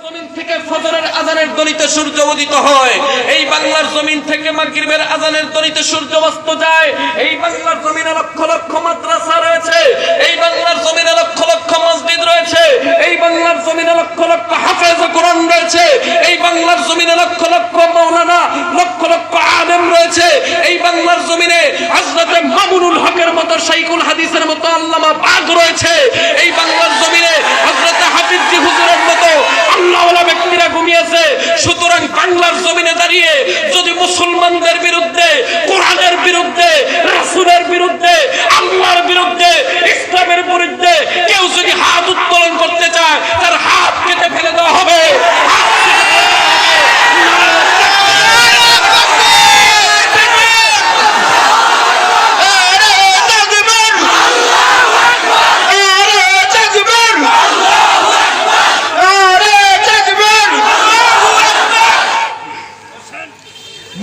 জমিন থেকে ফজরের আযানের ধ্বনিতে সূর্য উদিত হয়, এই বাংলার জমিন থেকে মাগরিবের আযানের ধ্বনিতে সূর্য অস্ত যায়। এই বাংলার জমিনে লক্ষ লক্ষ মাদ্রাসা রয়েছে, এই বাংলার জমিনে লক্ষ লক্ষ মসজিদ রয়েছে, এই বাংলার জমিনে লক্ষ লক্ষ হাফেজ কোরআন রয়েছে, এই বাংলার জমিনে লক্ষ লক্ষ মাওলানা, লক্ষ লক্ষ আলেম রয়েছে, এই বাংলার জমিনে হযরত মামুনুল হকের মতো শাইখুল হাদিসের মতো আল্লামা পাক রয়েছে, এই বাংলার জমিনে হযরত হাফিজি হুজুরের মতো আল্লাহওয়ালা ব্যক্তিরা ঘুমিয়েছে। সুতরাং বাংলার জমিনে দাঁড়িয়ে যদি মুসলমানদের বিরুদ্ধে, কোরআনের বিরুদ্ধে, রাসূলের বিরুদ্ধে, আল্লাহর বিরুদ্ধে, ইসলামের বিরুদ্ধে কেউ যদি হাত উত্তোলন করতে চায়, তার হাত কেটে ফেলে দেওয়া হবে।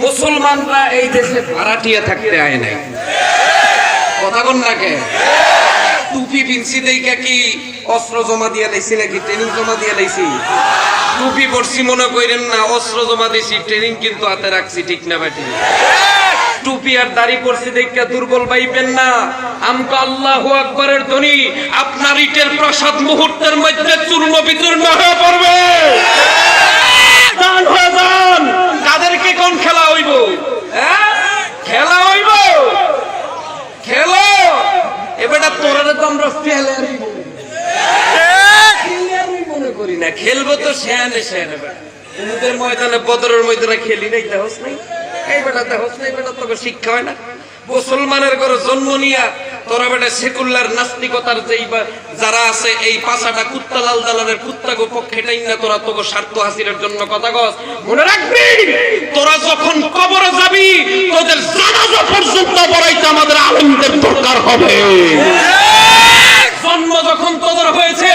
মুসলমানরা এই দেশে ভাড়াটিয়া থাকতে আয় নাই, কথা কোন নাকি? টুপি পিনছি দেখা কি অস্ত্র জমা দিয়ে লাইছি নাকি ট্রেনিং জমা দিয়ে লাইছি? টুপি পরছি মনে করেন না, অস্ত্র জমা দিছি, ট্রেনিং কিন্তু হাতে রাখছি, ঠিক না বেটি? টুপি আর দাড়ি পরছি দেখা দুর্বল পাইবেন না। আমকা আল্লাহু আকবারের ধ্বনি আপনার ইটের প্রাসাদ মুহূর্তের মধ্যে চূর্ণ বিচূর্ণ হয়ে পড়বে। দান হয়ে যান। কাদেরকে কোন খেলা হইব? খেলা হইব, খেলো এবারটা তোরারে তো আমরা ফেলারি মনে করি না, খেলবো তো শেয়ানে শেয়ানে। উহুদের ময়দানে, বদরের ময়দানে খেলি নাই, দেহস নাই এই বেটা, দেহস নাই বেটা, তোকে শিক্ষা হয় না? মুসলমানের ঘরে জন্ম নিয়া তোরা বেটা সেকুলার নাস্তিকতার যেই যারা আছে, এই পাশাটা কুত্তা লাল দালানের কুত্তা গো পক্ষেটাই না, তোরা তোকে স্বার্থ হাসিলের জন্য কথা কস। মনে রাখবি, তোরা যখন কবরে যাবি, তোদের জানাজা পর্যন্ত পড়াইতে আমাদের আলেমদের দরকার হবে। জন্ম যখন তোদের হয়েছে,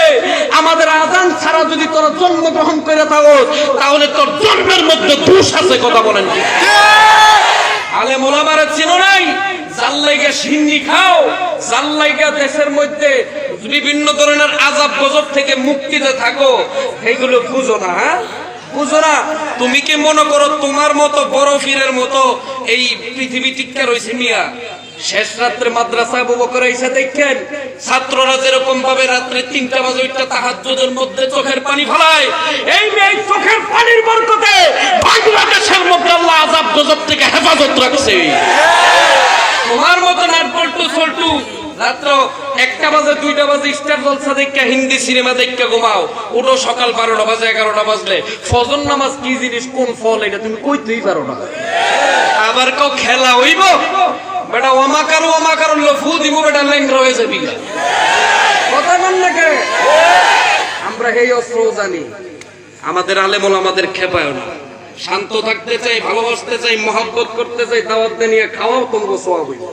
আমাদের আযান ছাড়া যদি তোরা জন্মগ্রহণ করে থাকো, তাহলে তোর জন্মের মধ্যে দোষ আছে, কথা বলেন কি? আলেম ওলামারা চিনো নাই? জাল্লাইগা সিন্নি খাও, জাল্লাইগা দেশের মধ্যে বিভিন্ন ধরনের আযাব গজব থেকে মুক্তিতে থাকো, এইগুলো বুঝো না? হ্যাঁ, বুঝো না? তুমি কি মনে করো তোমার মতো বড় ফিরের মতো এই পৃথিবী টিক্কা রয়েছে মিয়া? শেষ রাত্রে মাদ্রাসা আবু বকর এসে দেখেন ছাত্ররা যেরকম ভাবে রাত্রে 3টা বাজে ওইটা তাহাজ্জুদের মধ্যে চোখের পানি ফেলায়, এই মেয়ে চোখের পানির বরকতে বাংলাদেশের মধ্যে আল্লাহ আযাব গজব থেকে হেফাজত রাখছে। তোমার মতো নাটবল্টু সল্টু রাত্র 1টা বাজে 2টা বাজে স্টার জলসা দেখা, হিন্দি সিনেমা দেখা ঘুমাও, উঠো সকাল 12টা বাজে 11টা বাজলে ফজর নামাজ কি জিনিস, কোন ফল, এটা তুমি কইতেই পারো না। আবার কেউ খেলা হইব বেটা, ওমাকারু ওমাকারু লফু দিব বেটা, ল্যাংরা হয়ে যাবি। কথা বল না কে? আমরা এই অস্ত্র জানি। আমাদের আলেম ওলামাদের খেপায় না, শান্ত থাকতে চাই, ভালোবাসতে চাই, মহব্বত করতে চাই, দাওয়াত দিয়ে খাওয়াও তোমাকে সওয়াব হইব।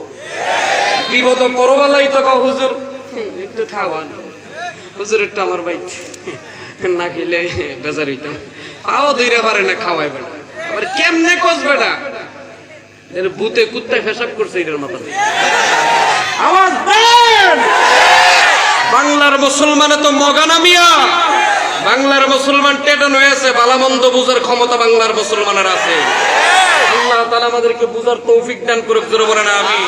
বিপদ করবালাই তো কও হুজুর একটু খাওয়ান, হুজুর একটু আমার বাইক না খেলে বেজার হইতাম, পাও ধইরা পারে না খাওয়াই বেটা। আবার কেমনে কস বেটা, ভূতে কুত্তায় পেশাব করছে এটার মাথায়। আওয়াজ দেন। বাংলার মুসলমানে তো মগানা মিয়া, বাংলার মুসলমান টেটন হয়েছে, ভালোমন্দ বুঝার ক্ষমতা বাংলার মুসলমানের আছে। আল্লাহ তাআলা আমাদেরকে বুঝার তৌফিক দান করুক, জোরে বলেন আমিন।